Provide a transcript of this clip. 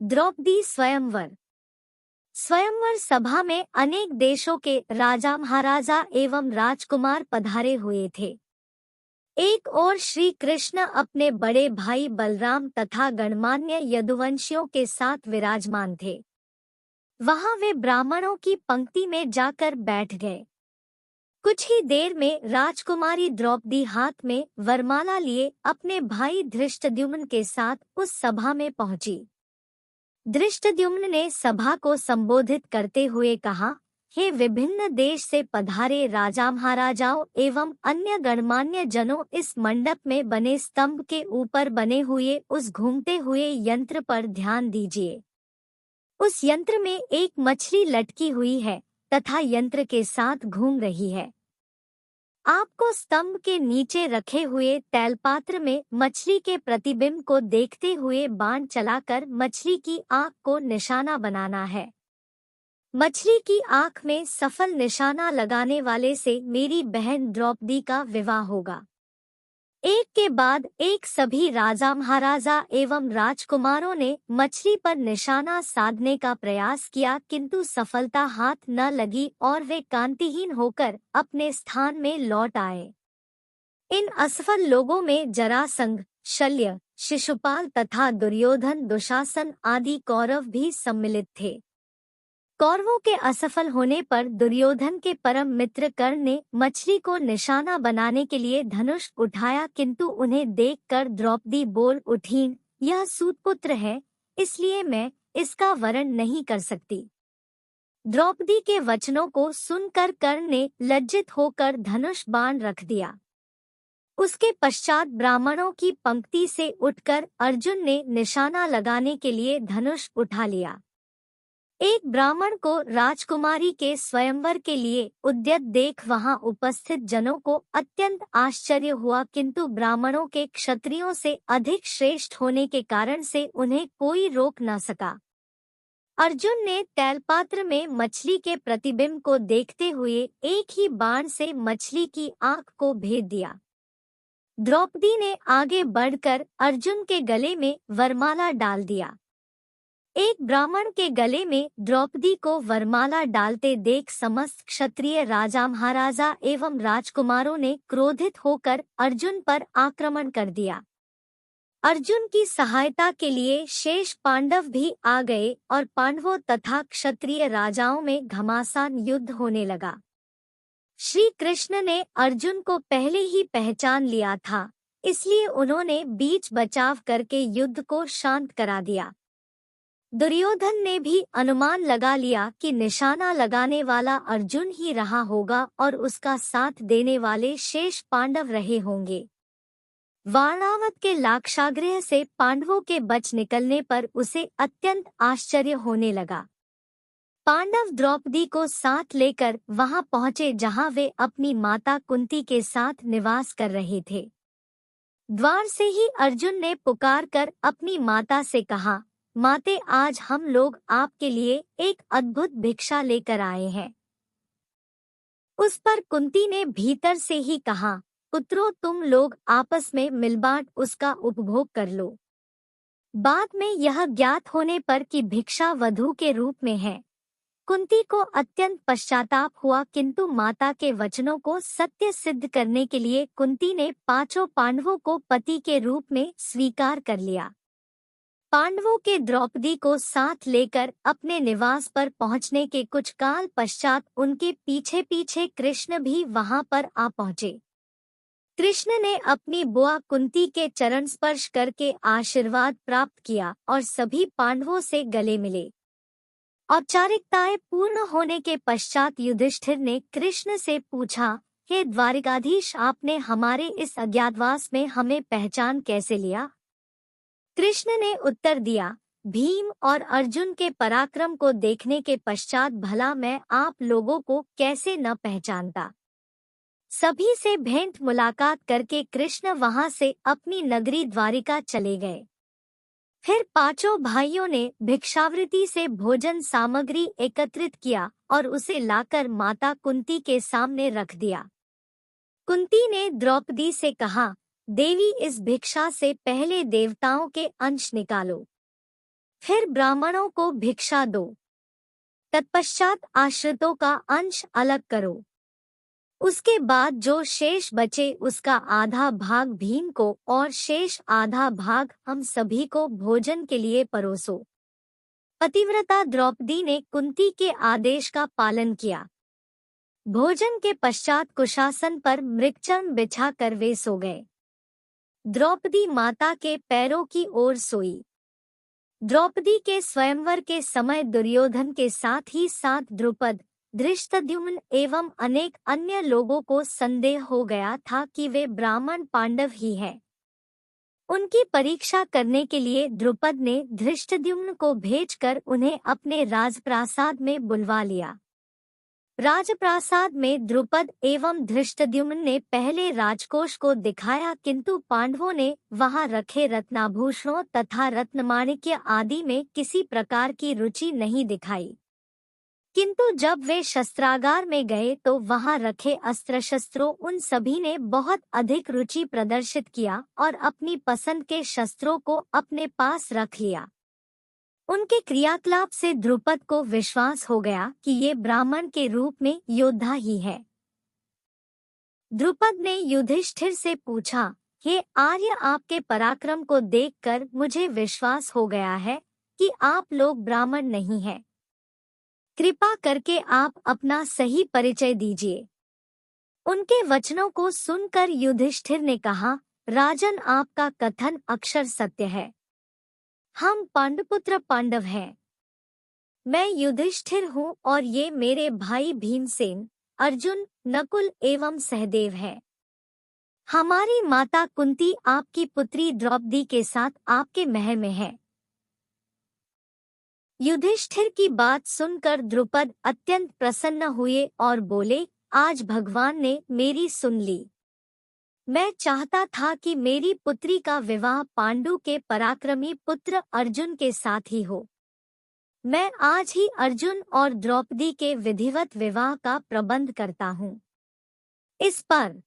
द्रौपदी स्वयंवर। स्वयंवर सभा में अनेक देशों के राजा महाराजा एवं राजकुमार पधारे हुए थे। एक ओर श्री कृष्ण अपने बड़े भाई बलराम तथा गणमान्य यदुवंशियों के साथ विराजमान थे। वहां वे ब्राह्मणों की पंक्ति में जाकर बैठ गए। कुछ ही देर में राजकुमारी द्रौपदी हाथ में वरमाला लिए अपने भाई धृष्टद्युम्न के साथ उस सभा में पहुंची। धृष्टद्युम्न ने सभा को संबोधित करते हुए कहा, हे विभिन्न देश से पधारे राजा महाराजाओं एवं अन्य गणमान्य जनों, इस मंडप में बने स्तंभ के ऊपर बने हुए उस घूमते हुए यंत्र पर ध्यान दीजिए। उस यंत्र में एक मछली लटकी हुई है तथा यंत्र के साथ घूम रही है। आपको स्तंभ के नीचे रखे हुए तैलपात्र में मछली के प्रतिबिंब को देखते हुए बाण चलाकर मछली की आंख को निशाना बनाना है। मछली की आंख में सफल निशाना लगाने वाले से मेरी बहन द्रौपदी का विवाह होगा। एक के बाद एक सभी राजा महाराजा एवं राजकुमारों ने मछली पर निशाना साधने का प्रयास किया, किंतु सफलता हाथ न लगी और वे कांतिहीन होकर अपने स्थान में लौट आए। इन असफल लोगों में जरासंध, शल्य, शिशुपाल तथा दुर्योधन, दुशासन आदि कौरव भी सम्मिलित थे। कौरवों के असफल होने पर दुर्योधन के परम मित्र कर्ण ने मछली को निशाना बनाने के लिए धनुष उठाया, किंतु उन्हें देखकर द्रौपदी बोल उठीं, यह सूतपुत्र है, इसलिए मैं इसका वरण नहीं कर सकती। द्रौपदी के वचनों को सुनकर कर्ण ने लज्जित होकर धनुष बाण रख दिया। उसके पश्चात ब्राह्मणों की पंक्ति से उठकर अर्जुन ने निशाना लगाने के लिए धनुष उठा लिया। एक ब्राह्मण को राजकुमारी के स्वयंवर के लिए उद्यत देख वहां उपस्थित जनों को अत्यंत आश्चर्य हुआ, किंतु ब्राह्मणों के क्षत्रियों से अधिक श्रेष्ठ होने के कारण से उन्हें कोई रोक न सका। अर्जुन ने तैलपात्र में मछली के प्रतिबिंब को देखते हुए एक ही बाण से मछली की आंख को भेद दिया। द्रौपदी ने आगे बढ़कर अर्जुन के गले में वरमाला डाल दिया। एक ब्राह्मण के गले में द्रौपदी को वरमाला डालते देख समस्त क्षत्रिय राजा महाराजा एवं राजकुमारों ने क्रोधित होकर अर्जुन पर आक्रमण कर दिया। अर्जुन की सहायता के लिए शेष पांडव भी आ गए और पांडवों तथा क्षत्रिय राजाओं में घमासान युद्ध होने लगा। श्री कृष्ण ने अर्जुन को पहले ही पहचान लिया था, इसलिए उन्होंने बीच बचाव करके युद्ध को शांत करा दिया। दुर्योधन ने भी अनुमान लगा लिया कि निशाना लगाने वाला अर्जुन ही रहा होगा और उसका साथ देने वाले शेष पांडव रहे होंगे। वाणावत के लाक्षागृह से पांडवों के बच निकलने पर उसे अत्यंत आश्चर्य होने लगा। पांडव द्रौपदी को साथ लेकर वहां पहुंचे जहां वे अपनी माता कुंती के साथ निवास कर रहे थे। द्वार से ही अर्जुन ने पुकार कर अपनी माता से कहा, माते, आज हम लोग आपके लिए एक अद्भुत भिक्षा लेकर आए हैं। उस पर कुंती ने भीतर से ही कहा, पुत्रों, तुम लोग आपस में मिलबांट उसका उपभोग कर लो। बाद में यह ज्ञात होने पर कि भिक्षा वधू के रूप में है, कुंती को अत्यंत पश्चाताप हुआ, किंतु माता के वचनों को सत्य सिद्ध करने के लिए कुंती ने पांचों पांडवों को पति के रूप में स्वीकार कर लिया। पांडवों के द्रौपदी को साथ लेकर अपने निवास पर पहुंचने के कुछ काल पश्चात उनके पीछे पीछे कृष्ण भी वहां पर आ पहुंचे। कृष्ण ने अपनी बुआ कुंती के चरण स्पर्श करके आशीर्वाद प्राप्त किया और सभी पांडवों से गले मिले। औपचारिकताएं पूर्ण होने के पश्चात युधिष्ठिर ने कृष्ण से पूछा, हे द्वारिकाधीश, आपने हमारे इस अज्ञातवास में हमें पहचान कैसे लिया? कृष्ण ने उत्तर दिया, भीम और अर्जुन के पराक्रम को देखने के पश्चात भला मैं आप लोगों को कैसे न पहचानता। सभी से भेंट मुलाकात करके कृष्ण वहां से अपनी नगरी द्वारिका चले गए। फिर पांचों भाइयों ने भिक्षावृत्ति से भोजन सामग्री एकत्रित किया और उसे लाकर माता कुंती के सामने रख दिया। कुंती ने द्रौपदी से कहा, देवी, इस भिक्षा से पहले देवताओं के अंश निकालो। फिर ब्राह्मणों को भिक्षा दो। तत्पश्चात आश्रितों का अंश अलग करो। उसके बाद जो शेष बचे उसका आधा भाग भीम को और शेष आधा भाग हम सभी को भोजन के लिए परोसो। पतिव्रता द्रौपदी ने कुंती के आदेश का पालन किया। भोजन के पश्चात कुशासन पर मृगचर्म बिछाकर वे सो गए। द्रौपदी माता के पैरों की ओर सोई। द्रौपदी के स्वयंवर के समय दुर्योधन के साथ ही साथ द्रुपद, धृष्टद्युम्न एवं अनेक अन्य लोगों को संदेह हो गया था कि वे ब्राह्मण पांडव ही हैं। उनकी परीक्षा करने के लिए द्रुपद ने धृष्टद्युम्न को भेजकर उन्हें अपने राजप्रासाद में बुलवा लिया। राजप्रासाद में द्रुपद एवं धृष्टद्युम्न ने पहले राजकोष को दिखाया, किंतु पांडवों ने वहां रखे रत्नाभूषणों तथा रत्नमाणिक्य आदि में किसी प्रकार की रुचि नहीं दिखाई। किंतु जब वे शस्त्रागार में गए तो वहां रखे अस्त्र शस्त्रों उन सभी ने बहुत अधिक रुचि प्रदर्शित किया और अपनी पसंद के शस्त्रों को अपने पास रख लिया। उनके क्रियाकलाप से द्रुपद को विश्वास हो गया कि ये ब्राह्मण के रूप में योद्धा ही है। द्रुपद ने युधिष्ठिर से पूछा, हे आर्य, आपके पराक्रम को देखकर मुझे विश्वास हो गया है कि आप लोग ब्राह्मण नहीं हैं। कृपा करके आप अपना सही परिचय दीजिए। उनके वचनों को सुनकर युधिष्ठिर ने कहा, राजन, आपका कथन अक्षर सत्य है। हम पांडुपुत्र पांडव हैं। मैं युधिष्ठिर हूँ और ये मेरे भाई भीमसेन, अर्जुन, नकुल एवं सहदेव हैं। हमारी माता कुंती आपकी पुत्री द्रौपदी के साथ आपके महल में है। युधिष्ठिर की बात सुनकर द्रुपद अत्यंत प्रसन्न हुए और बोले, आज भगवान ने मेरी सुन ली। मैं चाहता था कि मेरी पुत्री का विवाह पांडु के पराक्रमी पुत्र अर्जुन के साथ ही हो। मैं आज ही अर्जुन और द्रौपदी के विधिवत विवाह का प्रबंध करता हूँ। इस पर